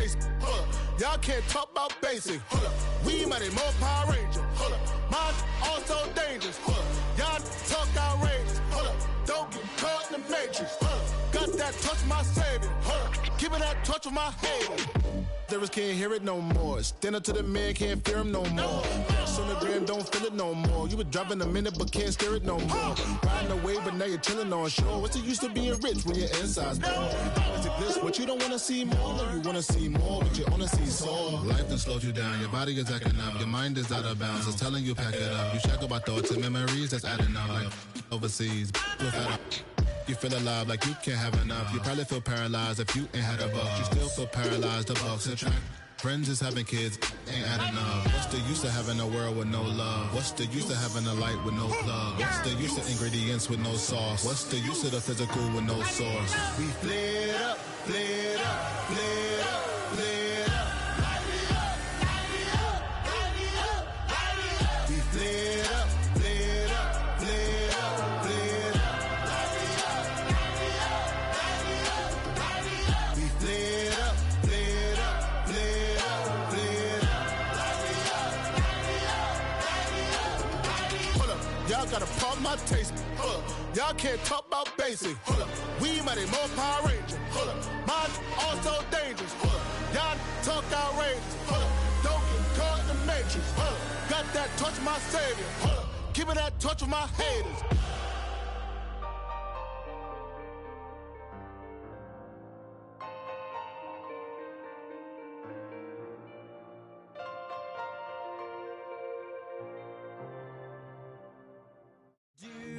taste. Hold up. Y'all can't talk about basic. Hold up. We mighty more Power Ranger. Hold up. Mine also dangerous. Hold up. Y'all talk outrageous. Hold up. Don't get caught in the matrix. Hold up. Got that touch my savior. Hold up. Keeping that touch with my haters. Lyrics can't hear it no more. Stand up to the man, can't fear him no more. Sonogram don't feel it no more. You were driving a minute but can't steer it no more. Riding away but now you're chilling on shore. What's the use of being rich when your inside's poor? Is it this what you don't want to see more? No, you want to see more, but you only see sore. Life done slowed you down, your body is acting up. Your mind is out of bounds, it's telling you pack it up. You shackle by thoughts and memories that's adding up. Like overseas, you feel alive like you can't have enough. You probably feel paralyzed if you ain't had a buck. You still feel paralyzed, the bucks attract. Friends is having kids, ain't adding up. What's the use of having a world with no love? What's the use of having a light with no plug? What's the use of ingredients with no sauce? What's the use of the physical with no source? We flared up, flared up, flared up, flared up. Light it up, light it up, light it up, light it up. We flared up, flared up, flared up, flared up. Y'all got a problem, my taste. Hold up. Y'all can't talk about basic. Hold up. We mighty more Power Ranger. Hold up. Mine also dangerous. Hold up. Y'all talk outrageous. Hold up. Don't get caught in the matrix. Hold up. Got that touch my savior. Hold up. Keeping that touch with my haters.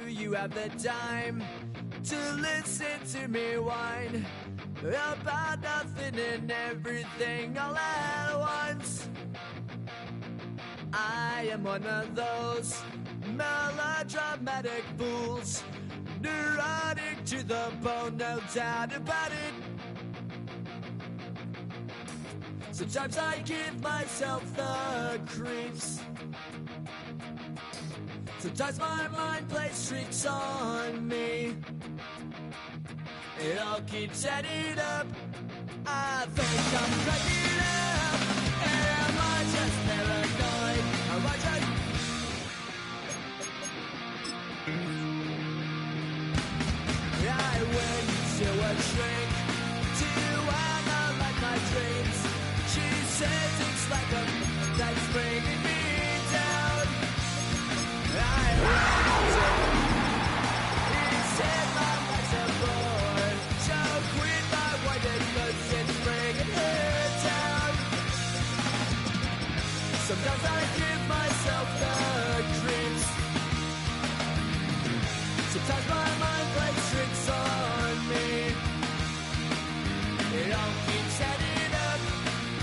You have the time to listen to me whine about nothing and everything all at once. I am one of those melodramatic fools, neurotic to the bone, no doubt about it. Sometimes I give myself the creeps. Sometimes my mind plays tricks on me. It all keeps adding up. I think I'm cracking up. Am I just paranoid? Am I just... I went to a shrink to analyze my dreams. She says it's like a that's bringing me down. I went to he said my life's a bore. So quit my white cause it's bringing her down. Sometimes I give myself the creeps. Sometimes my mind plays tricks on me. It all keeps adding up.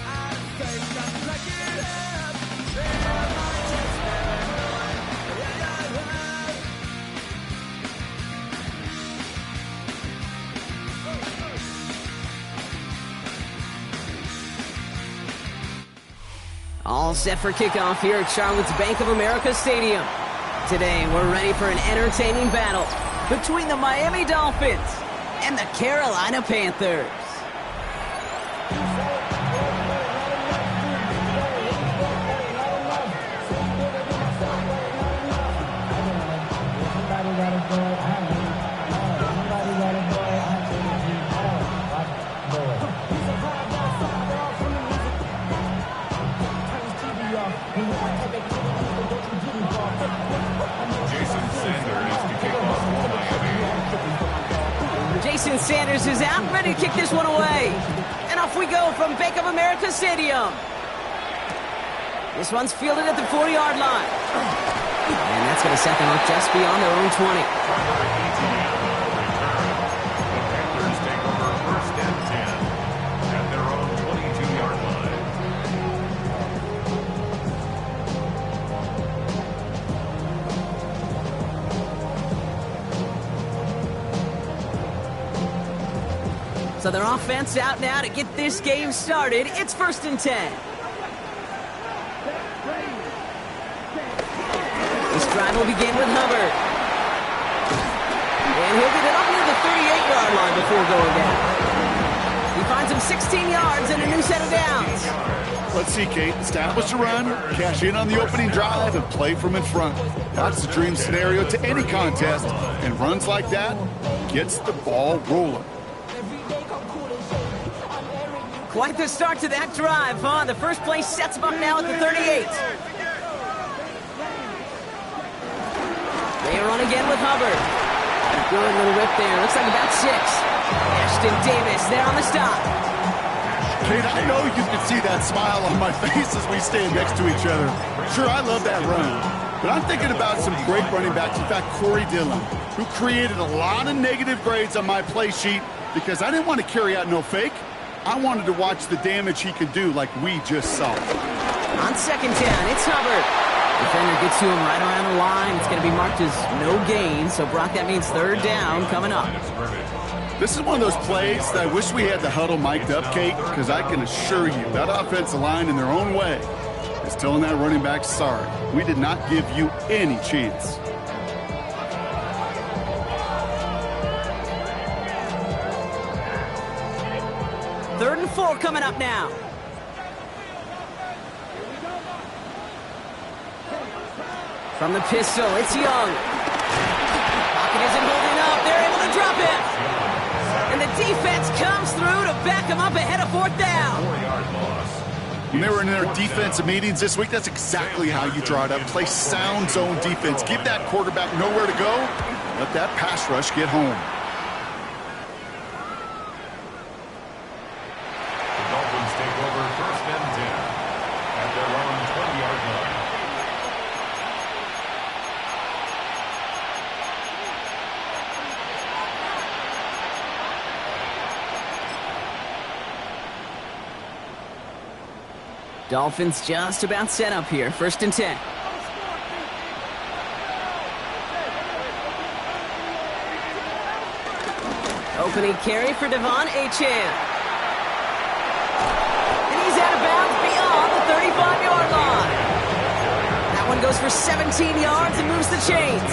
I think I'm cracking up. Am I just paranoid? All set for kickoff here at Charlotte's Bank of America Stadium. Today, we're ready for an entertaining battle between the Miami Dolphins and the Carolina Panthers. Jason Sanders is out, ready to kick this one away. And off we go from Bank of America Stadium. This one's fielded at the 40-yard line. And that's going to set them up just beyond their own 20. The Panthers take over first and 10 at their own 22-yard line. So their offense out now to get this game started. It's first and 10. This drive will begin with Hubbard. And he'll get it up near the 38-yard line before going down. He finds earns him 16 yards and a new set of downs. Let's see, Kate. Establish a run, cash in on the opening drive, and play from in front. That's the dream scenario to any contest, and runs like that gets the ball rolling. Quite the start to that drive, huh? The first play sets him up now at the 38. They run again with Hubbard. Good little whip there. Looks like about 6. Ashton Davis there on the stop. Kate, I know you can see that smile on my face as we stand next to each other. Sure, I love that run. But I'm thinking about some great running backs. In fact, Corey Dillon, who created a lot of negative grades on my play sheet because I didn't want to carry out no fake. I wanted to watch the damage he could do like we just saw. On second down, it's Hubbard. Defender gets to him right around the line. It's going to be marked as no gain. So, Brock, that means third down coming up. This is one of those plays that I wish we had the huddle mic'd up, Kate, because I can assure you that offensive line in their own way is telling that running back, sorry, we did not give you any chance. Third and 4 coming up now. From the pistol, it's Young. Pocket isn't holding up. They're able to drop it. And the defense comes through to back him up ahead of fourth down. When they were in their defensive meetings this week, that's exactly how you draw it up. Play sound zone defense. Give that quarterback nowhere to go. Let that pass rush get home. Take over first and 10 at their own 20-yard line. Dolphins just about set up here. First and 10. Opening carry for Devon Achane. Out of bounds beyond the 35-yard line. That one goes for 17 yards and moves the chains.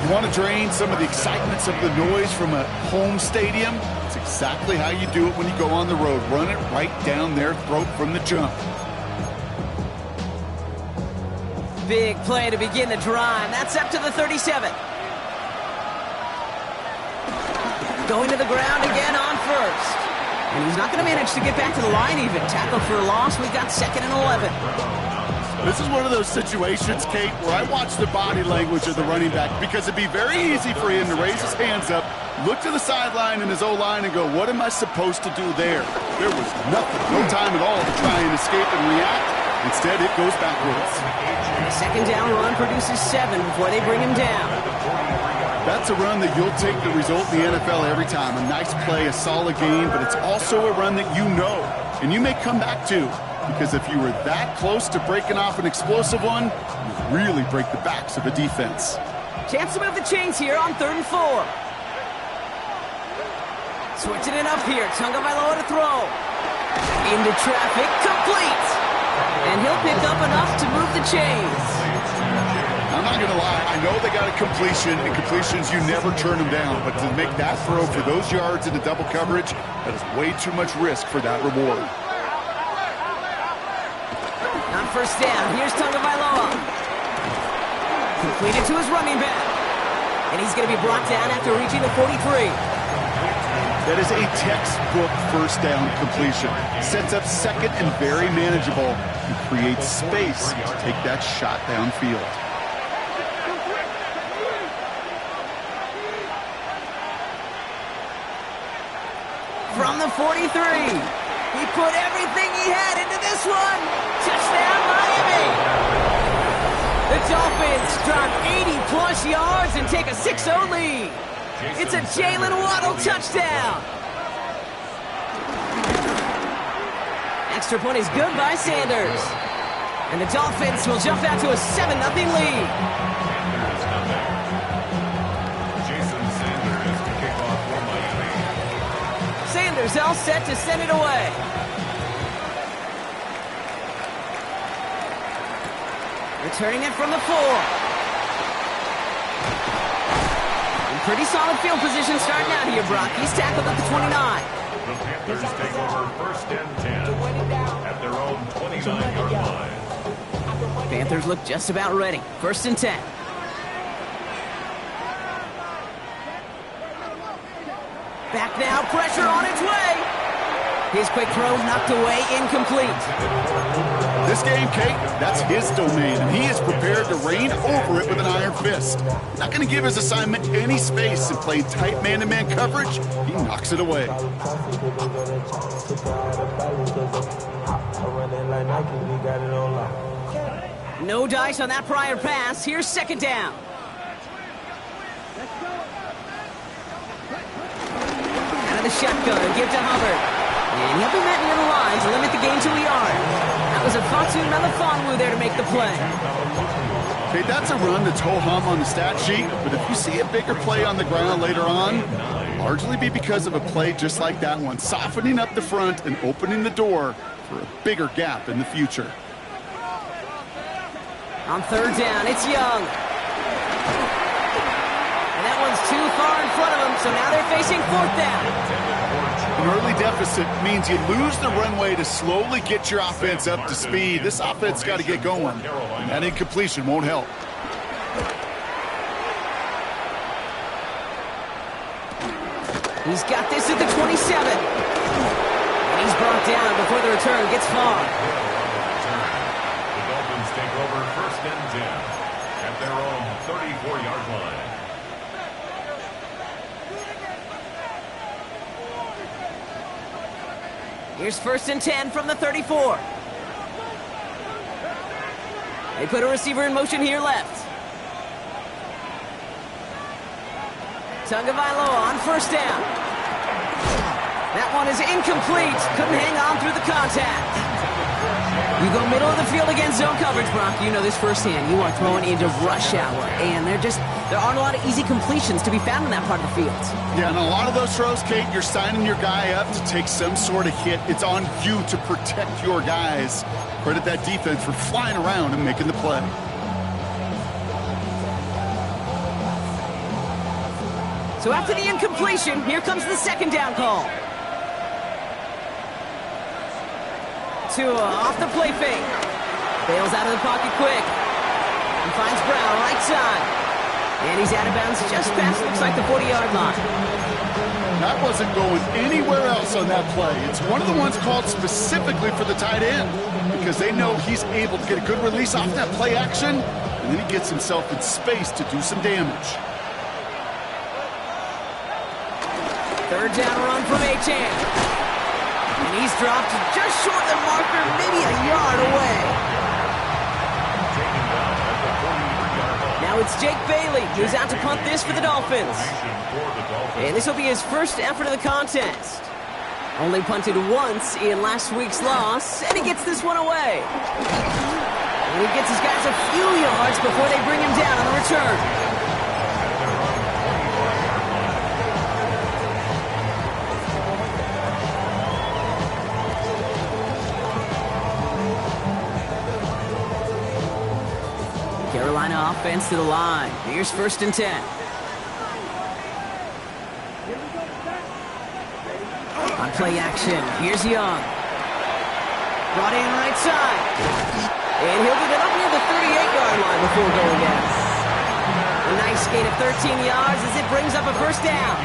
You want to drain some of the excitement, some of the noise from a home stadium? It's exactly how you do it when you go on the road. Run it right down their throat from the jump. Big play to begin the drive. That's up to the 37. Going to the ground again on first. And he's not going to manage to get back to the line even. Tackle for a loss. We've got second and 11. This is one of those situations, Kate, where I watch the body language of the running back because it'd be very easy for him to raise his hands up, look to the sideline in his O-line and go, what am I supposed to do there? There was nothing, no time at all to try and escape and react. Instead, it goes backwards. The second down run produces 7 before they bring him down. That's a run that you'll take the result in the NFL every time. A nice play, a solid game, but it's also a run that you know and you may come back to. Because if you were that close to breaking off an explosive one, you really break the backs of a defense. Chance to move the chains here on 3rd and 4. Switching it up here. Tagovailoa to throw. Into traffic. Complete. And he'll pick up enough to move the chains. I'm not going to lie, I know they got a completion, and completions, you never turn them down. But to make that throw for those yards into double coverage, that is way too much risk for that reward. On first down, here's Tagovailoa. Completed to his running back. And he's going to be brought down after reaching the 43. That is a textbook first down completion. Sets up second and very manageable and creates space to take that shot downfield. From the 43, he put everything he had into this one. Touchdown, Miami. The Dolphins drop 80-plus yards and take a 6-0 lead. It's a Jalen Waddle touchdown. Extra point is good by Sanders. And the Dolphins will jump out to a 7-0 lead. Sanders all set to send it away. Returning it from the 4. In pretty solid field position starting out here, Brock. He's tackled at the 29. the Panthers take over first and 10 at their own 29-yard line. Panthers look just about ready. First and 10. Back now, pressure on its way. His quick throw knocked away, incomplete. This game, Kate, that's his domain, and he is prepared to reign over it with an iron fist. Not going to give his assignment any space and play tight man-to-man coverage. He knocks it away. No dice on that prior pass. Here's second down. Out of the shotgun, give to Hubbard. And he'll be met near the line to limit the gain to a yard. That was a Fatu Melifonwu there to make the play. Okay, that's a run that's ho-hum on the stat sheet, but if you see a bigger play on the ground later on, largely be because of a play just like that one, softening up the front and opening the door for a bigger gap in the future. On third down, it's Young. And that one's too far in front of him, so now they're facing fourth down. An early deficit means you lose the runway to slowly get your offense up to speed. This offense got to get going. And that incompletion won't help. He's got this at the 27. And he's brought down before the return gets far. The Dolphins take over first and 10 at their own 34-yard line. Here's first and 10 from the 34. They put a receiver in motion here left. Tagovailoa on first down. That one is incomplete. Couldn't hang on through the contact. You go middle of the field against zone coverage, Brock. You know this firsthand. You are throwing into rush hour, and there aren't a lot of easy completions to be found in that part of the field. Yeah, and a lot of those throws, Kate, you're signing your guy up to take some sort of hit. It's on you to protect your guys. Credit that defense for flying around and making the play. So after the incompletion, here comes the second down call. Tua off the play fake. Bails out of the pocket quick. He finds Brown right side. And he's out of bounds just past, looks like, the 40-yard line. That wasn't going anywhere else on that play. It's one of the ones called specifically for the tight end because they know he's able to get a good release off that play action, and then he gets himself in space to do some damage. Third down run from Achane. And he's dropped just short of the marker, maybe a yard away. Now it's Jake Bailey, who's out to punt this for the Dolphins. And this will be his first effort of the contest. Only punted once in last week's loss, and he gets this one away. And he gets his guys a few yards before they bring him down on the return. Carolina offense to the line. Here's first and 10. On play action, here's Young. Brought in right side. And he'll get it up near the 38-yard line before going down. A nice gain of 13 yards as it brings up a first down.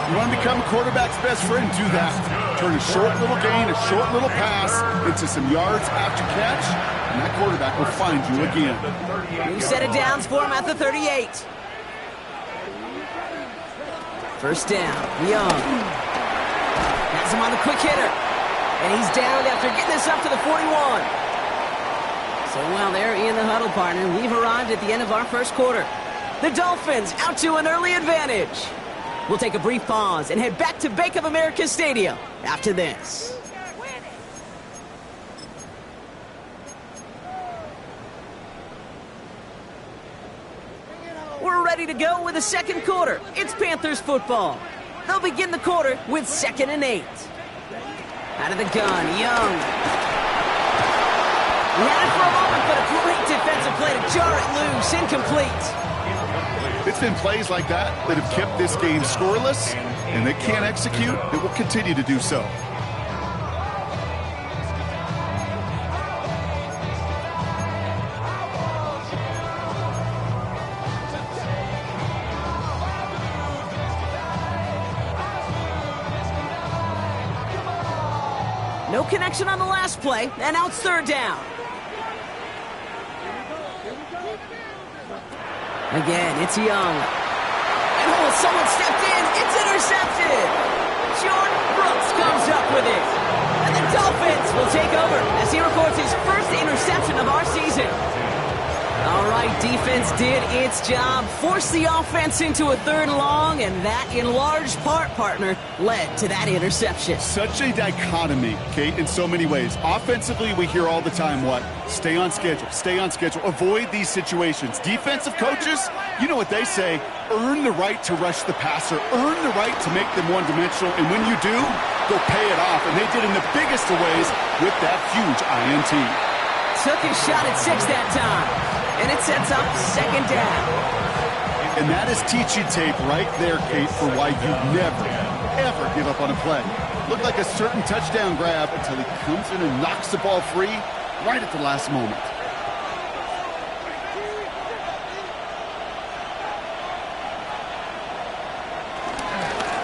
You want to become a quarterback's best friend, do that. Turn a short little gain, a short little pass into some yards after catch, and that quarterback will find you again. New set of downs for him at the 38. First down, Young. Has him on the quick hitter. And he's down after getting this up to the 41. So while they're in the huddle, partner, we've arrived at the end of our first quarter. The Dolphins out to an early advantage. We'll take a brief pause and head back to Bank of America Stadium after this. We're ready to go with the second quarter. It's Panthers football. They'll begin the quarter with 2nd and 8. Out of the gun, Young. He had it for a moment, but a great defensive play to jar it loose, incomplete. It's been plays like that that have kept this game scoreless. and they can't execute, it will continue to do so. No connection on the last play, and now it's third down. Again, it's Young. And someone stepped in. It's intercepted. Jordan Brooks comes up with it. And the Dolphins will take over as he records his first interception of our season. All right, defense did its job, forced the offense into a third and long, and that, in large part, partner, led to that interception. Such a dichotomy, Kate, in so many ways. Offensively, we hear all the time what? Stay on schedule, avoid these situations. Defensive coaches, you know what they say, earn the right to rush the passer, earn the right to make them one-dimensional, and when you do, they'll pay it off, and they did in the biggest of ways with that huge INT. Took his shot at 6 that time. And it sets up second down. And that is teaching tape right there, Kate, for why you never, ever give up on a play. Looked like a certain touchdown grab until he comes in and knocks the ball free right at the last moment.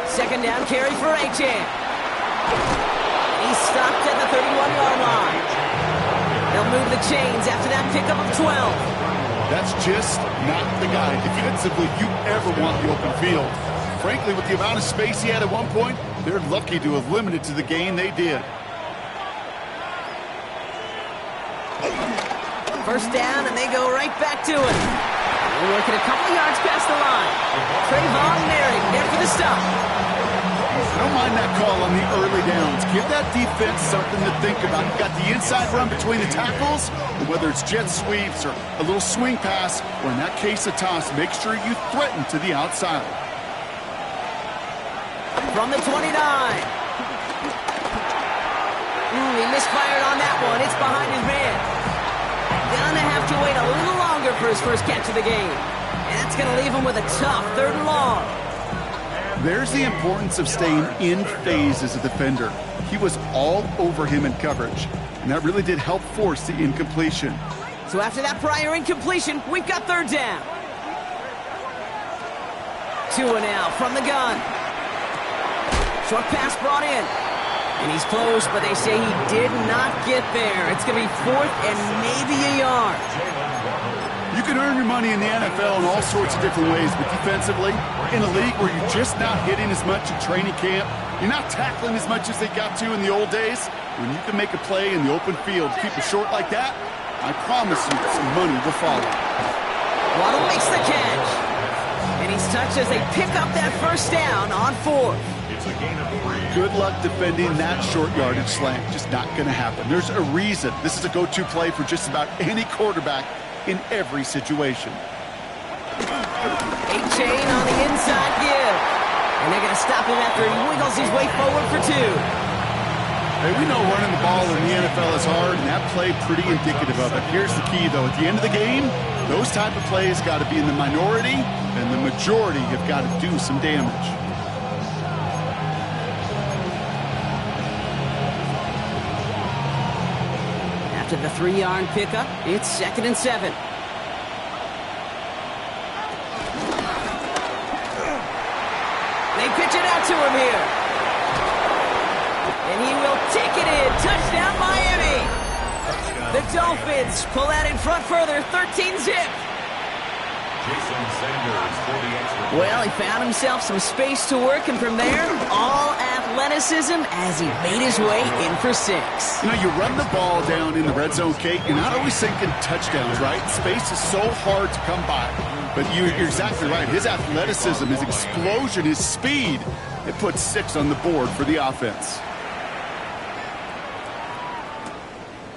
Second down carry for A-Chan. He's stopped at the 31-yard line. They'll move the chains after that pickup of 12. That's just not the guy defensively you ever want the open field. Frankly, with the amount of space he had at one point, they're lucky to have limited to the gain they did. First down, and they go right back to it. They're working a couple yards past the line. Trayvon Merrick there for the stop. I don't mind that call on the early downs. Give that defense something to think about. You got the inside run between the tackles, and whether it's jet sweeps or a little swing pass, or in that case a toss, make sure you threaten to the outside. From the 29. He misfired on that one. It's behind his man. Gonna have to wait a little longer for his first catch of the game. And that's gonna leave him with a tough third and long. There's the importance of staying in phase as a defender. He was all over him in coverage, and that really did help force the incompletion. So after that prior incompletion, we've got third down. 2 and out from the gun. Short pass brought in. And he's close, but they say he did not get there. It's going to be fourth and maybe a yard. You can earn your money in the NFL in all sorts of different ways, but defensively, in a league where you're just not hitting as much in training camp, you're not tackling as much as they got to in the old days, when you can make a play in the open field, keep it short like that, I promise you some money will follow. Waddle makes the catch. And he's touched as they pick up that first down on fourth. It's a gain of 3. Good luck defending that short yardage slant. Just not going to happen. There's a reason this is a go-to play for just about any quarterback in every situation. A-Chain on the inside give. And they're going to stop him after he wiggles his way forward for 2. Hey, we know running the ball in the NFL is hard, and that play pretty indicative of it. Here's the key, though. At the end of the game, those type of plays got to be in the minority, and the majority have got to do some damage. After the 3-yard pickup, it's 2nd and 7. They pitch it out to him here. And he will take it in. Touchdown, Miami. The Dolphins pull out in front further, 13-zip. Jason Sanders for the extra. Well, he found himself some space to work, and from there, all athleticism as he made his way in for 6. You know, you run the ball down in the red zone, Kate, you're not always thinking touchdowns, right? Space is so hard to come by. But you're exactly right. His athleticism, his explosion, his speed, it puts 6 on the board for the offense.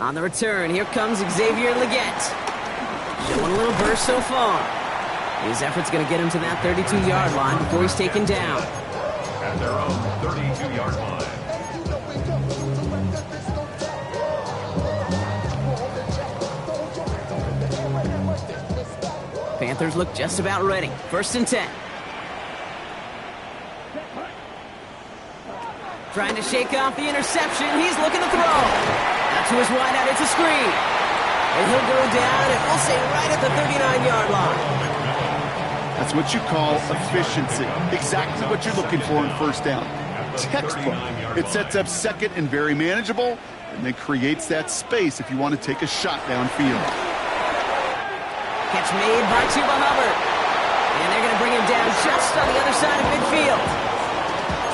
On the return, here comes Xavier Leggett. Showing a little burst so far. His effort's going to get him to that 32-yard line before he's taken down. At their own 32-yard line. Panthers look just about ready. 1st and 10. Trying to shake off the interception. He's looking to throw. Out to his wideout. It's a screen. And he'll go down, and we'll say right at the 39-yard line. That's what you call efficiency. Exactly what you're looking for in first down. Textbook. It sets up second and very manageable, and then creates that space if you want to take a shot downfield. Catch made by Chuba Hubbard. And they're going to bring him down just on the other side of midfield.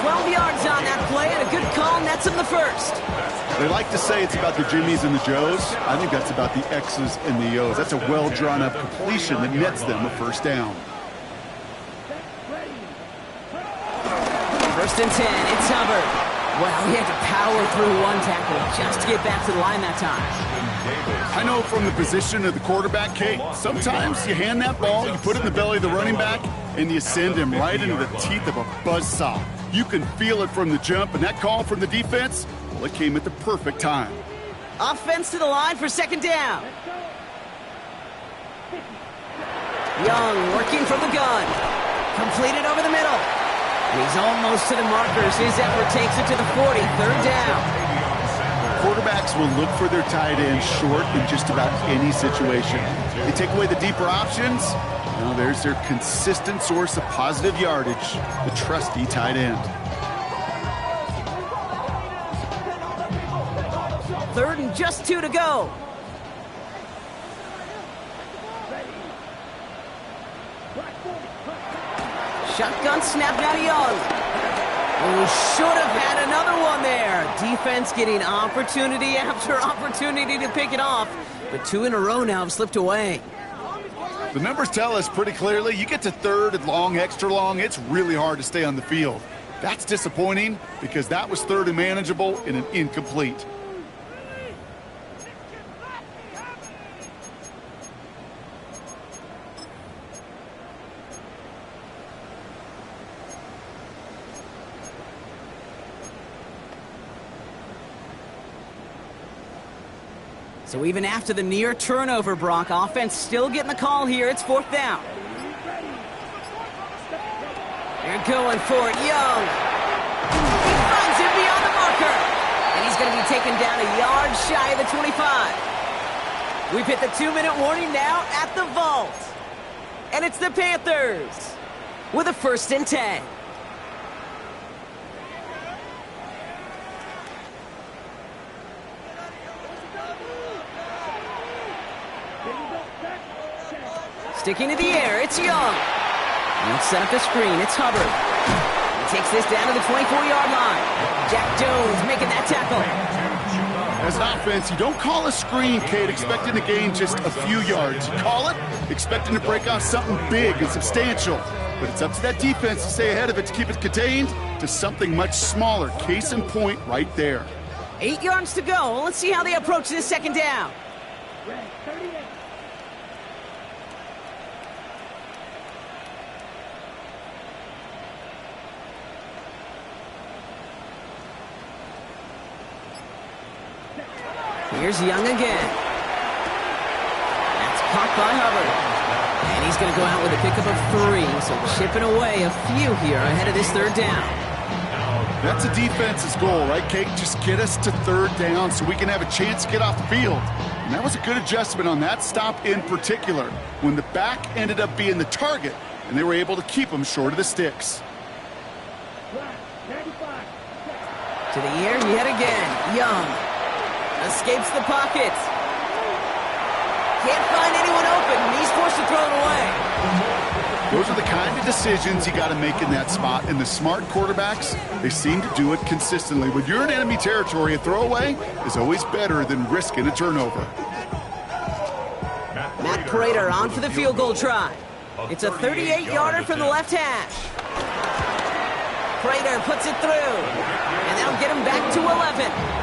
12 yards on that play, and a good call nets him the first. They like to say it's about the Jimmies and the Joes. I think that's about the X's and the O's. That's a well-drawn-up completion that nets them a first down. First and 10, it's Hubbard. Well, he had to power through one tackle just to get back to the line that time. I know from the position of the quarterback, Kate, sometimes you hand that ball, you put it in the belly of the running back, and you send him right into the teeth of a buzzsaw. You can feel it from the jump, and that call from the defense, well, it came at the perfect time. Offense to the line for second down. Young working from the gun. Completed over the middle. He's almost to the markers. His effort takes it to the 40. Third down. Quarterbacks will look for their tight end short in just about any situation. They take away the deeper options. Now there's their consistent source of positive yardage, the trusty tight end. Third and just 2 to go. Shotgun snap now to Young. Who should have had another one there. Defense getting opportunity after opportunity to pick it off. But 2 in a row now have slipped away. The numbers tell us pretty clearly, you get to third and long, extra long, it's really hard to stay on the field. That's disappointing because that was third and manageable in an incomplete. So even after the near turnover, Brock, offense still getting the call here. It's fourth down. They're going for it. Young. He finds him beyond the marker. And he's going to be taken down a yard shy of the 25. We've hit the 2-minute warning now at the vault. And it's the Panthers with a first and 10. Sticking to the air, it's Young. Let's set up the screen, it's Hubbard. He takes this down to the 24-yard line. Jack Jones making that tackle. As an offense, you don't call a screen, Kate, expecting to gain just a few yards. You call it expecting to break off something big and substantial. But it's up to that defense to stay ahead of it to keep it contained to something much smaller. Case in point right there. 8 yards to go. Let's see how they approach this second down. Here's Young again. That's caught by Hubbard. And he's going to go out with a pickup of 3. So chipping away a few here ahead of this third down. That's a defense's goal, right, Kate? Just get us to third down so we can have a chance to get off the field. And that was a good adjustment on that stop in particular, when the back ended up being the target, and they were able to keep him short of the sticks. To the air yet again. Young. Escapes the pocket. Can't find anyone open. He's forced to throw it away. Those are the kind of decisions you got to make in that spot. And the smart quarterbacks, they seem to do it consistently. When you're in enemy territory, a throwaway is always better than risking a turnover. Matt Prater on for the field goal try. It's a 38-yarder from the left hash. Prater puts it through. And that'll get him back to 11.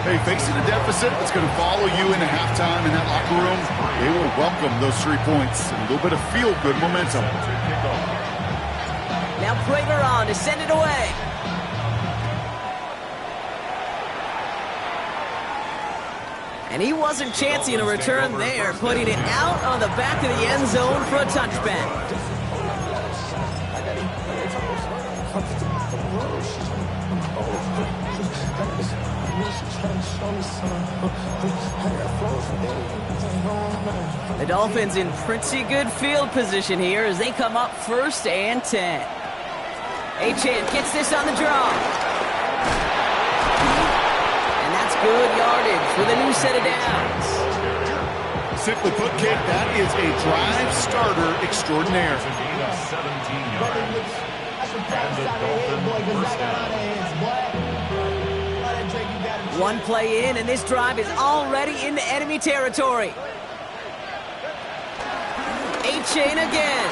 Hey, facing a deficit that's going to follow you into halftime in that locker room, they will welcome those 3 points and a little bit of feel-good momentum. Now Prater on to send it away. And he wasn't chancing a return there, putting it out on the back of the end zone for a touchback. The Dolphins in pretty good field position here as they come up 1st and 10. Achane gets this on the draw. And that's good yardage with a new set of downs. Simply put, Kate, that is a drive starter extraordinaire. It's a gain of 17 yards. And the Dolphins first down. One play in, and this drive is already into enemy territory. Achane again.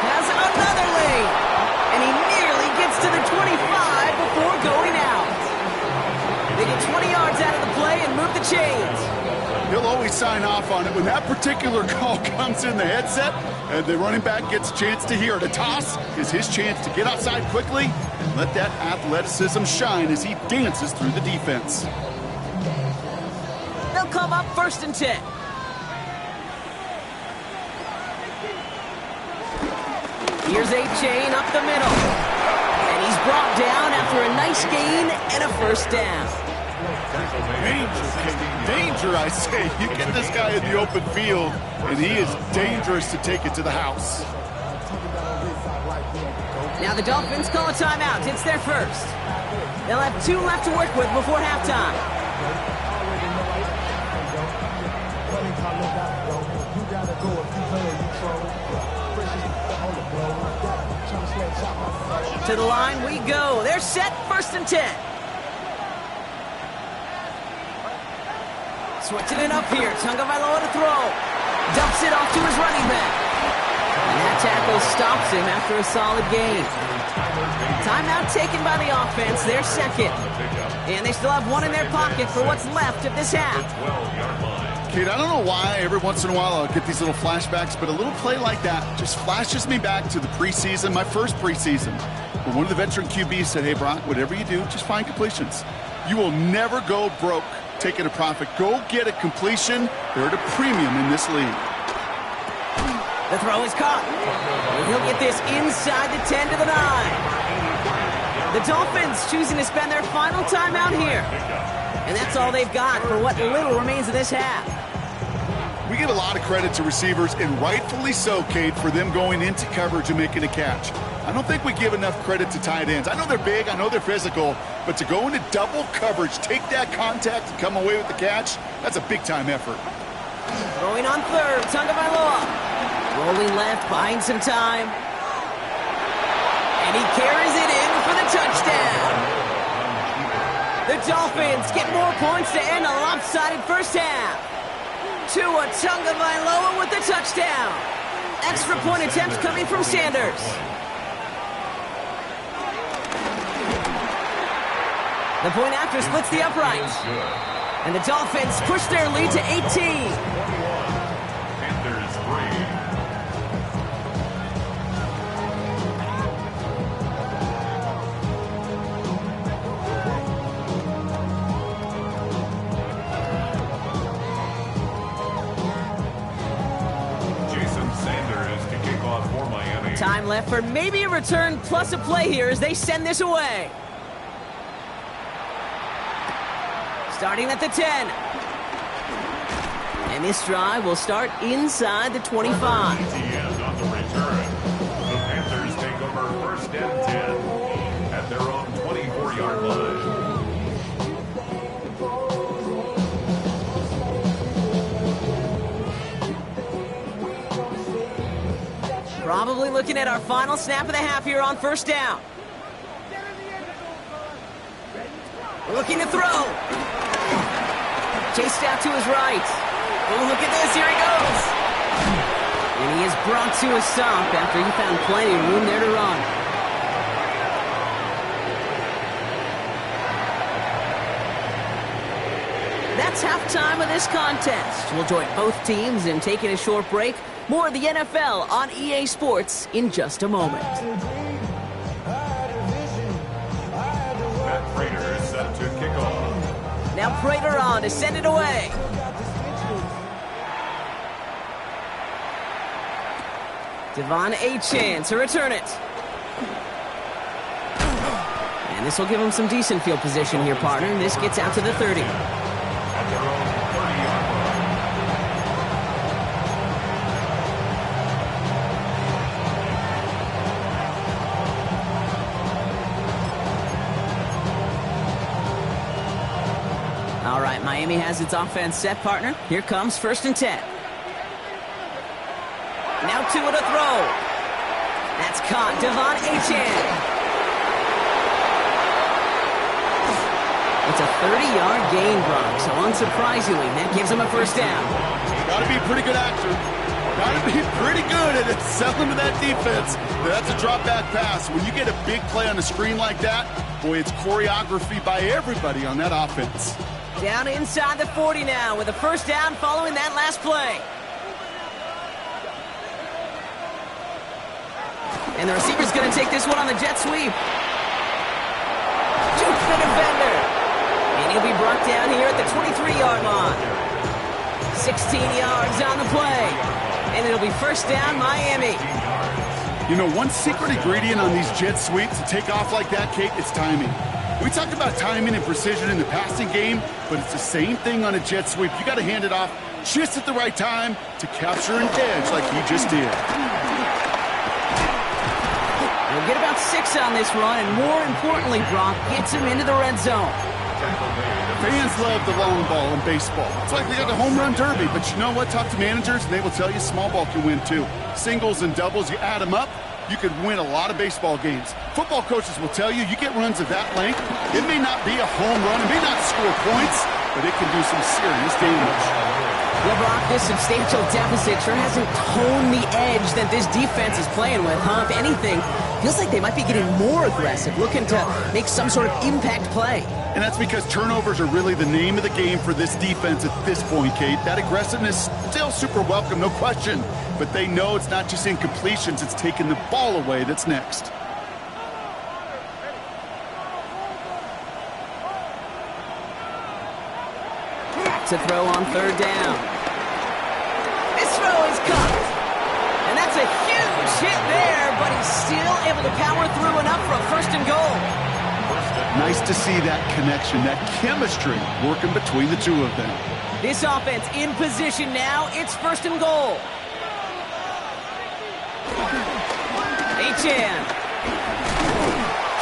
Has another lane. And he nearly gets to the 25 before going out. They get 20 yards out of the play and move the chains. He'll always sign off on it when that particular call comes in the headset and the running back gets a chance to hear it. A toss is his chance to get outside quickly and let that athleticism shine as he dances through the defense. They'll come up 1st and 10. Here's Achane up the middle. And he's brought down after a nice gain and a 1st down. Danger, I say. You get this guy in the open field, and he is dangerous to take it to the house. Now the Dolphins call a timeout. It's their first. They'll have 2 left to work with before halftime. To the line we go. They're set 1st and 10. Switching it up here. Tagovailoa to throw. Dumps it off to his running back. And that tackle stops him after a solid gain. Timeout taken by the offense. They're second. And they still have 1 in their pocket for what's left of this half. Kate, I don't know why every once in a while I'll get these little flashbacks, but a little play like that just flashes me back to the preseason, my first preseason, where one of the veteran QBs said, hey, Brock, whatever you do, just find completions. You will never go broke taking a profit. Go get a completion. They're at a premium in this league. The throw is caught. He'll get this inside the 10 to the 9. The Dolphins choosing to spend their final timeout here. And that's all they've got for what little remains of this half. We give a lot of credit to receivers, and rightfully so, Kate, for them going into coverage and making a catch. I don't think we give enough credit to tight ends. I know they're big, I know they're physical, but to go into double coverage, take that contact and come away with the catch, that's a big-time effort. Throwing on 3rd, Tagovailoa. Rolling left, buying some time. And he carries it in for the touchdown. The Dolphins get more points to end a lopsided first half. Tua Tagovailoa with the touchdown. Extra point attempts coming from Sanders. The point after splits the upright. And the Dolphins push their lead to 18. Panthers 3. Time left for maybe a return plus a play here as they send this away. Starting at the 10. And this drive will start inside the 25. On the return. The Panthers take over 1st and 10 at their own 24-yard line. Probably looking at our final snap of the half here on 1st down. Looking to throw. Chased out to his right. Oh, look at this. Here he goes. And he is brought to a stop after he found plenty of room there to run. That's halftime of this contest. We'll join both teams in taking a short break. More of the NFL on EA Sports in just a moment. Matt Prater is set to kick off. Now Prater on to send it away. Devon Achane to return it. And And this will give them some decent field position here, partner. And this gets out to the 30. At their own 30-yard line. All right, Miami has its offense set, partner. Here comes 1st and 10. Now 2 and a throw. That's caught. Devon Achane. It's a 30-yard gain, Brock. So unsurprisingly, that gives him a 1st down. Got to be a pretty good actor. Got to be pretty good at selling to that defense. That's a drop back pass. When you get a big play on the screen like that, boy, it's choreography by everybody on that offense. Down inside the 40 now with a 1st down following that last play. And the receiver's going to take this one on the jet sweep. Jukes the defender. And he'll be brought down here at the 23-yard line. 16 yards on the play. And it'll be 1st down, Miami. You know, one secret ingredient on these jet sweeps to take off like that, Kate, it's timing. We talk about timing and precision in the passing game, but it's the same thing on a jet sweep. You got to hand it off just at the right time to capture an edge like he just did. He'll get about 6 on this run, and more importantly, Brock gets him into the red zone. Fans love the long ball in baseball. It's like they got the home run derby, but you know what? Talk to managers, and they will tell you small ball can win too. Singles and doubles, you add them up, you could win a lot of baseball games. Football coaches will tell you, you get runs of that length, it may not be a home run, it may not score points, but it can do some serious damage. Well, Brock, this substantial deficit sure hasn't toned the edge that this defense is playing with, huh? If anything, feels like they might be getting more aggressive, looking to make some sort of impact play. And that's because turnovers are really the name of the game for this defense at this point, Kate. That aggressiveness still super welcome, no question. But they know it's not just incompletions, it's taking the ball away that's next. To throw on 3rd down. This throw is caught. And that's a huge hit there, but he's still able to power through enough for a 1st and goal. Nice to see that connection, that chemistry working between the two of them. This offense in position now. It's 1st and goal. Achane.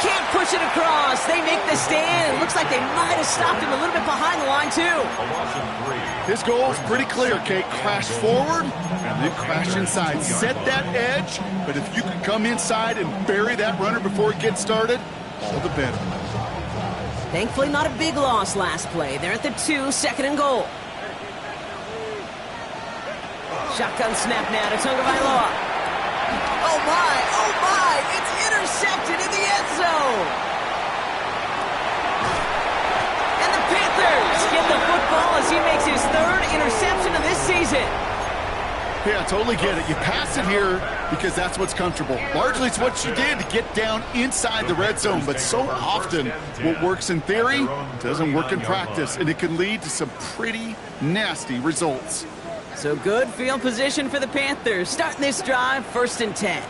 Can't push it across. They make the stand. It looks like they might have stopped him a little bit behind the line, too. His goal is pretty clear, Kate. Crash forward and then crash inside. Set that edge, but if you can come inside and bury that runner before it gets started, all the better. Thankfully, not a big loss last play. They're at the 2, 2nd and goal. Shotgun snap now to Tagovailoa. Oh, my. It's intercepted in the end zone. And the Panthers get the football as he makes his 3rd interception of this season. Yeah, I totally get it. You pass it here because that's what's comfortable. Largely, it's what you did to get down inside the red zone. But so often, what works in theory doesn't work in practice, and it can lead to some pretty nasty results. So good field position for the Panthers. Starting this drive, 1st and 10.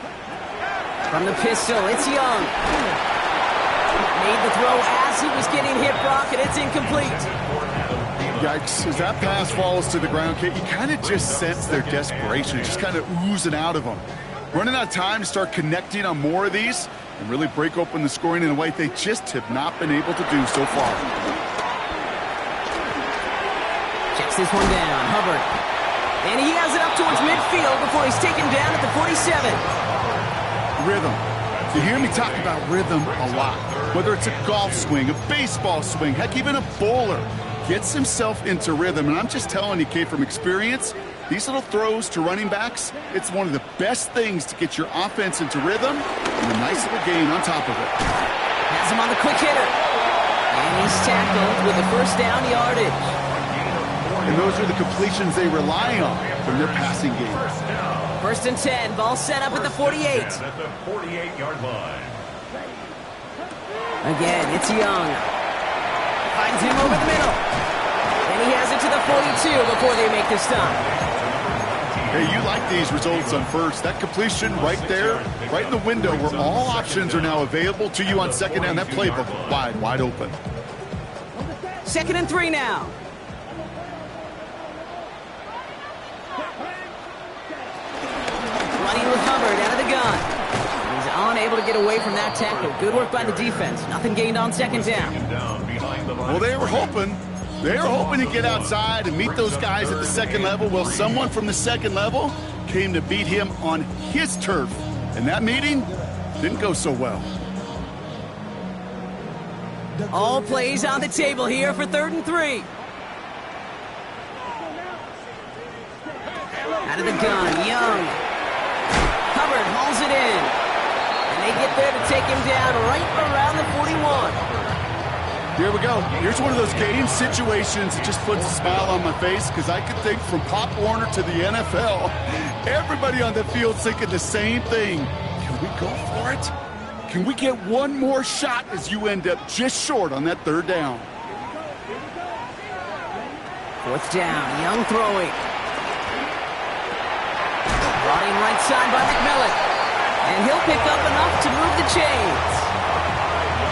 From the pistol, it's Young. Made the throw as he was getting hit, Brock, and it's incomplete. Yikes. As that pass falls to the ground, Kate, you kind of just sense their desperation. It's just kind of oozing out of them. Running out of time to start connecting on more of these and really break open the scoring in a way they just have not been able to do so far. Checks this one down, Hubbard. And he has it up towards midfield before he's taken down at the 47. Rhythm. You hear me talk about rhythm a lot. Whether it's a golf swing, a baseball swing, heck, even a bowler gets himself into rhythm. And I'm just telling you, Kate, from experience, these little throws to running backs, it's one of the best things to get your offense into rhythm and a nice little gain on top of it. Has him on the quick hitter. And he's tackled with the 1st down yardage. And those are the completions they rely on from their passing game. 1st and 10, ball set up at the 48. At the 48-yard line. Again, it's Young. Finds him over the middle. And he has it to the 42 before they make the stop. Hey, you like these results on first. That completion right there, right in the window where all options are now available to you on second down. That playbook wide open. 2nd and 3 now. Running with Hubbard out of the gun. He's unable to get away from that tackle. Good work by the defense. Nothing gained on 2nd down. Well, they were hoping to get outside and meet those guys at the second level. Well, someone from the second level came to beat him on his turf. And that meeting didn't go so well. All plays on the table here for 3rd and 3. Out of the gun, Young. Hubbard hauls it in. And they get there to take him down right around the 41. Here we go. Here's one of those game situations that just puts a smile on my face because I could think from Pop Warner to the NFL, everybody on the field thinking the same thing. Can we go for it? Can we get one more shot as you end up just short on that 3rd down? 4th down, Young throwing. Brought in right side by McMillan. And he'll pick up enough to move the chains.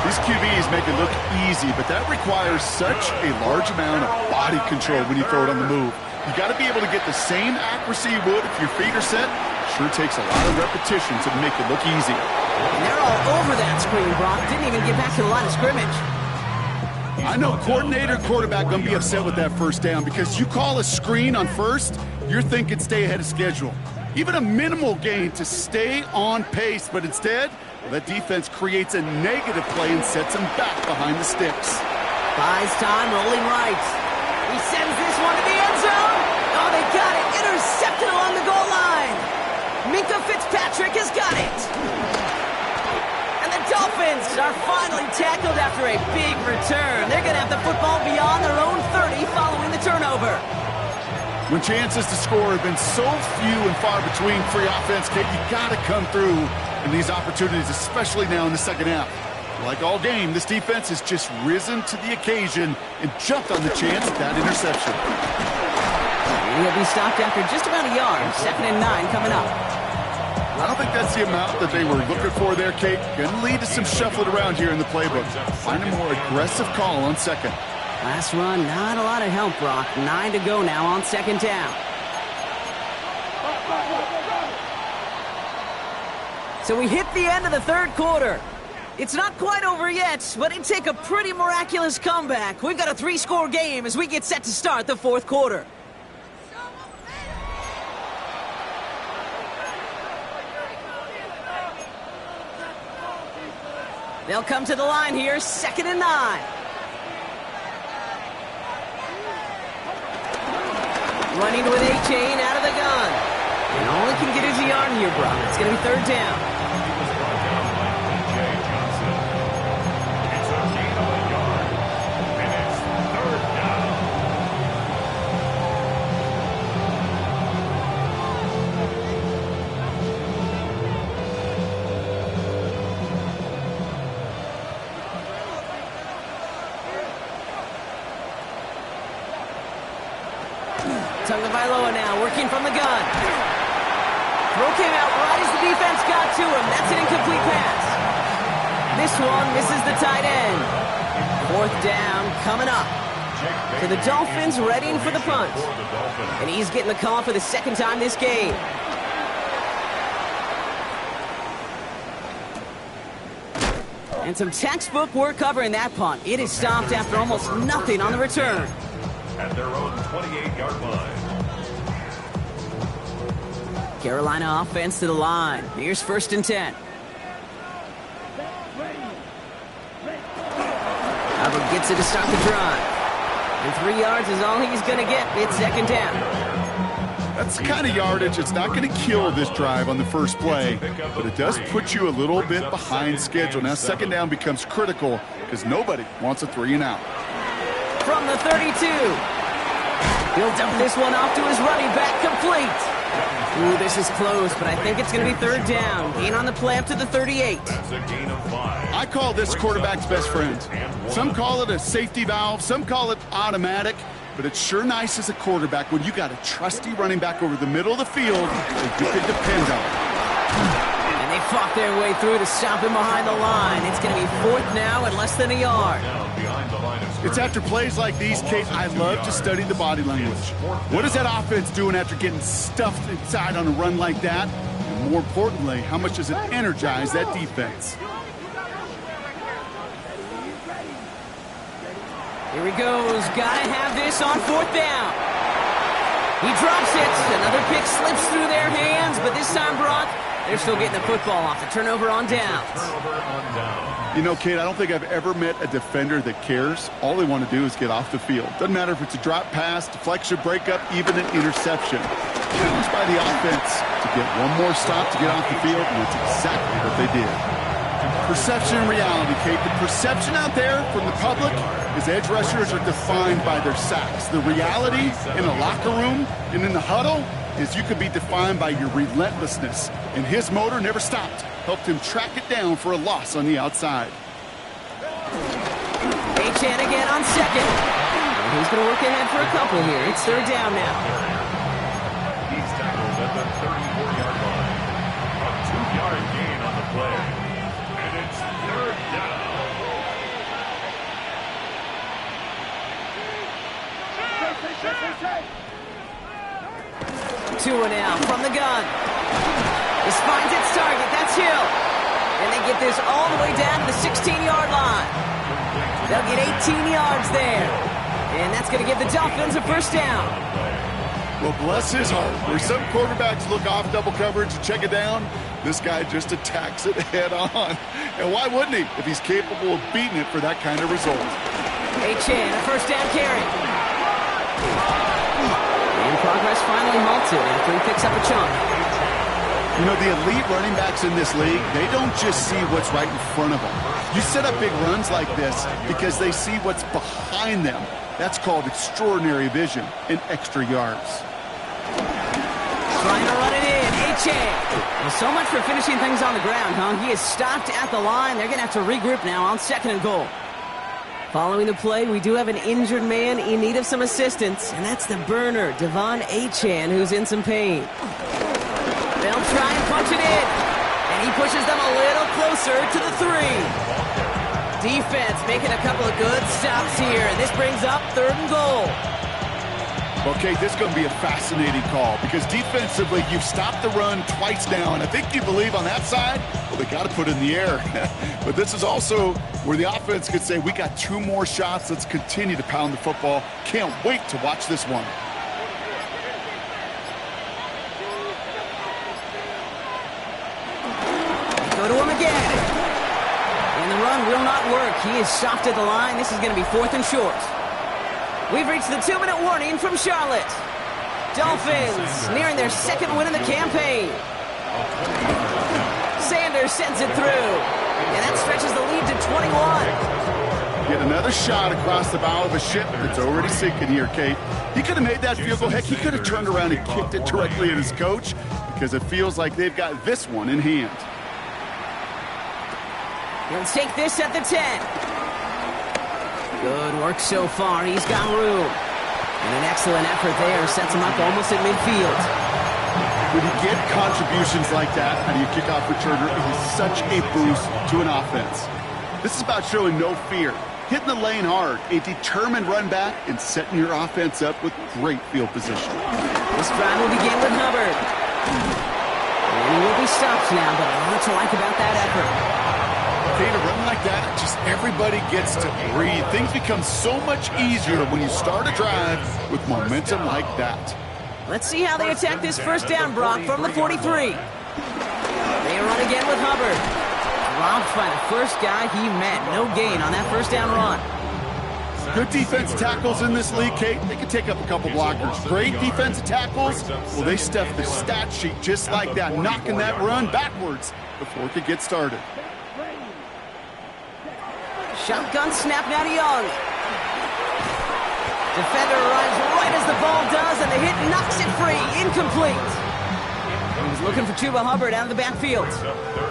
These QBs make it look easy, but that requires such a large amount of body control when you throw it on the move. You got to be able to get the same accuracy you would if your feet are set. Sure takes a lot of repetition to make it look easy. And they're all over that screen, Brock. Didn't even get back to the line of scrimmage. I know coordinator and quarterback going to be upset with that 1st down because you call a screen on first, you're thinking stay ahead of schedule. Even a minimal gain to stay on pace, but instead, that defense creates a negative play and sets him back behind the sticks. Buys time, rolling right. He sends this one to the end zone. Oh, they got it. Intercepted along the goal line. Minka Fitzpatrick has got it. And the Dolphins are finally tackled after a big return. They're going to have the football beyond their own 30 following the turnover. When chances to score have been so few and far between for your offense, Kate, you got to come through in these opportunities, especially now in the second half. Like all game, this defense has just risen to the occasion and jumped on the chance at that interception. He'll be stopped after just about a yard. 2nd and 9 coming up. I don't think that's the amount that they were looking for there, Kate. Going to lead to some shuffling around here in the playbook. Find a more aggressive call on second. Last run, not a lot of help, Brock. 9 to go now on 2nd down. So we hit the end of the 3rd quarter. It's not quite over yet, but it'd take a pretty miraculous comeback. We've got a 3-score game as we get set to start the 4th quarter. They'll come to the line here, 2nd and 9. Running with A-Chain out of the gun. And all he can get is a yard here, Brock. It's going to be 3rd down. Tagovailoa now working from the gun. Throw came out right as the defense got to him. That's an incomplete pass. This one misses the tight end. 4th down coming up. So the Dolphins readying for the punt. And he's getting the call for the 2nd time this game. And some textbook work covering that punt. It is stopped after almost nothing on the return. At their own 28-yard line. Carolina offense to the line. Here's 1st and 10. Hubbard gets it to start the drive. And 3 yards is all he's going to get. It's 2nd down. That's the kind of yardage that's not going to kill this drive on the first play, but it does put you a little bit behind schedule. Now 2nd down becomes critical because nobody wants a 3-and-out. From the 32. He'll dump this one off to his running back, complete. Ooh, this is close, but I think it's going to be 3rd down. Gain on the play up to the 38. That's a gain of 5. I call this quarterback's best friend. Some call it a safety valve. Some call it automatic. but it's sure nice as a quarterback when you got a trusty running back over the middle of the field that you can depend on. And they fought their way through to stop him behind the line. It's going to be 4th now and less than a yard. It's after plays like these, Kate, I love to study the body language. What is that offense doing after getting stuffed inside on a run like that? And more importantly, how much does it energize that defense? Here he goes. Gotta have this on 4th down. He drops it. Another pick slips through their hands, but this time, Brock, they're still getting the football off the turnover on downs. You know, Kate, I don't think I've ever met a defender that cares. All they want to do is get off the field. Doesn't matter if it's a drop pass, deflection, breakup, even an interception. Challenged by the offense to get one more stop to get off the field, and that's exactly what they did. Perception and reality, Kate. The perception out there from the public is edge rushers are defined by their sacks. The reality in a locker room and in the huddle is you could be defined by your relentlessness. And his motor never stopped. Helped him track it down for a loss on the outside. Achane again on 2nd. And he's going to look ahead for a couple here. It's 3rd down now. He's tackled at the 34-yard line. A 2-yard gain on the play. And it's 3rd down. 2 now from the gun. This finds its target. That's Hill. And they get this all the way down to the 16-yard line. They'll get 18 yards there. And that's going to give the Dolphins a 1st down. Well, bless his heart. Where some quarterbacks look off double coverage and check it down, this guy just attacks it head on. And why wouldn't he if he's capable of beating it for that kind of result? Achane, a 1st down carry. And progress finally halted after he picks up a chunk. You know, the elite running backs in this league, they don't just see what's right in front of them. You set up big runs like this because they see what's behind them. That's called extraordinary vision and extra yards. Trying to run it in. Achane. Well, so much for finishing things on the ground, huh? He is stopped at the line. They're going to have to regroup now on 2nd and goal. Following the play, we do have an injured man in need of some assistance, and that's the burner, Devon Achane, who's in some pain. They'll try and punch it in, and he pushes them a little closer to the 3. Defense making a couple of good stops here, and this brings up 3rd and goal. Okay, this is going to be a fascinating call because defensively, you've stopped the run twice now, and I think you believe on that side, well, they got to put it in the air. But this is also where the offense could say, we got 2 more shots. Let's continue to pound the football. Can't wait to watch this one. Go to him again. And the run will not work. He is stopped at the line. This is going to be 4th and short. We've reached the 2-minute warning from Charlotte. Dolphins nearing their 2nd win in the campaign. Sanders sends it through. And that stretches the lead to 21. Get another shot across the bow of a ship that's already sinking here, Kate. He could have made that field goal. Heck, he could have turned around and kicked it directly at his coach because it feels like they've got this one in hand. He'll take this at the 10. Good work so far. He's got room. And an excellent effort there sets him up almost at midfield. When you get contributions like that out of your kickoff returner, it is such a boost to an offense. This is about showing no fear, hitting the lane hard, a determined run back, and setting your offense up with great field position. This drive will begin with Hubbard. And he will be stopped now, but a lot to like about that effort. Okay, to run like that, just everybody gets to breathe. Things become so much easier when you start a drive with momentum like that. Let's see how they attack this 1st down, Brock, from the 43. They run again with Hubbard. Dropped by the first guy he met. No gain on that 1st down run. Good defense tackles in this league, Kate. They can take up a couple blockers. Great defensive tackles, well, they stuff the stat sheet just like that, knocking that run backwards before it could get started. Shotgun snap now to Young. Defender arrives right as the ball does, and the hit knocks it free. Incomplete. He was looking for Chuba Hubbard out of the backfield.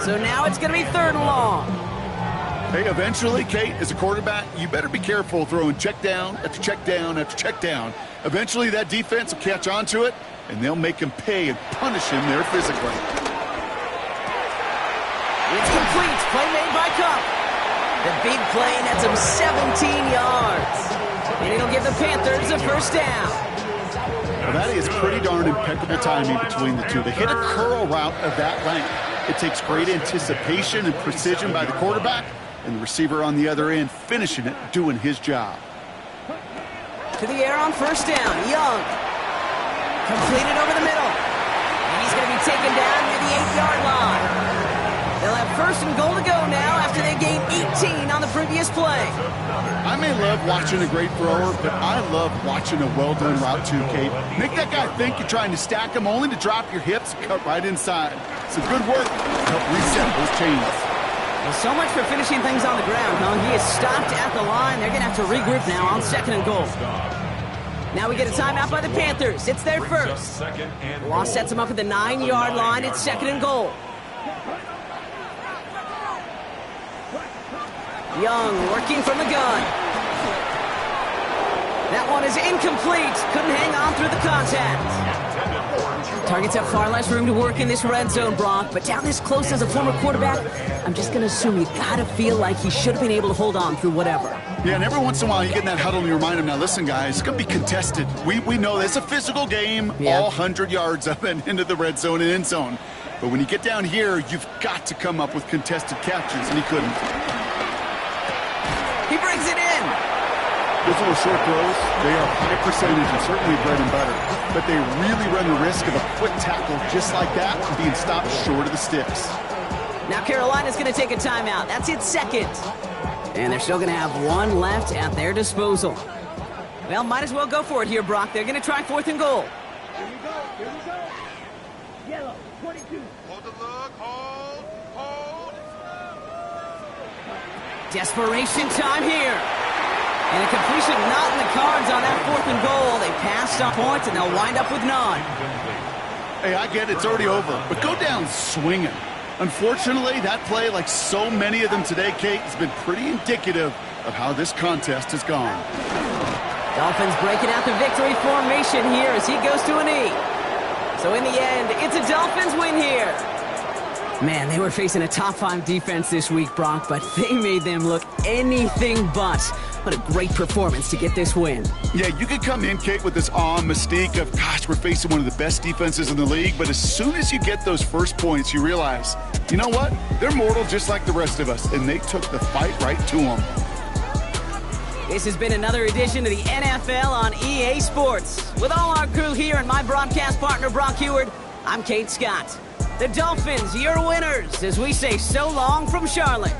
So now it's going to be 3rd and long. Hey, eventually, Kate, as a quarterback, you better be careful throwing check down after check down after check down. Eventually, that defense will catch on to it, and they'll make him pay and punish him there physically. It's complete. Play made by Cup. The big play nets him 17 yards. And it'll give the Panthers a first down. Well, that is pretty darn impeccable timing between the two. They hit a curl route of that length. It takes great anticipation and precision by the quarterback, and the receiver on the other end finishing it, doing his job. To the air on first down. Young. Completed over the middle. And he's going to be taken down near the 8-yard line. They'll have first and goal to go now after they gained 18 on the previous play. I may love watching a great thrower, but I love watching a well-done route too, Kate. Make that guy think you're trying to stack him only to drop your hips and cut right inside. Some good work to help reset those chains. Well, so much for finishing things on the ground, huh? He is stopped at the line. They're going to have to regroup now on second and goal. Now we get a timeout by the Panthers. It's their first. The loss sets them up at the 9-yard line. It's second and goal. Young working from the gun. That one is incomplete. Couldn't hang on through the contact. Targets have far less room to work in this red zone, Brock, but down this close as a former quarterback, I'm just going to assume you got to feel like he should have been able to hold on through whatever. Yeah, and every once in a while you get in that huddle and you remind him, now listen, guys, it's going to be contested. We know it's a physical game, all 100 yards up and into the red zone and end zone. But when you get down here, you've got to come up with contested catches, and he couldn't. He brings it in. Those little short throws, they are high percentage and certainly bread and butter. But they really run the risk of a quick tackle just like that and being stopped short of the sticks. Now Carolina's going to take a timeout. That's its second. And they're still going to have one left at their disposal. Well, might as well go for it here, Brock. They're going to try fourth and goal. Here we go. Yellow, 22. Hold the look, hold. Desperation time here. And a completion not in the cards on that fourth and goal. They passed on points, and they'll wind up with none. Hey, I get it. It's already over. But go down swinging. Unfortunately, that play, like so many of them today, Kate, has been pretty indicative of how this contest has gone. Dolphins breaking out the victory formation here as he goes to a knee. So in the end, it's a Dolphins win here. Man, they were facing a top-5 defense this week, Brock, but they made them look anything but. What a great performance to get this win. Yeah, you could come in, Kate, with this awe and mystique of, gosh, we're facing one of the best defenses in the league, but as soon as you get those first points, you realize, you know what? They're mortal just like the rest of us, and they took the fight right to them. This has been another edition of the NFL on EA Sports. With all our crew here and my broadcast partner, Brock Heward, I'm Kate Scott. The Dolphins, your winners, as we say so long from Charlotte.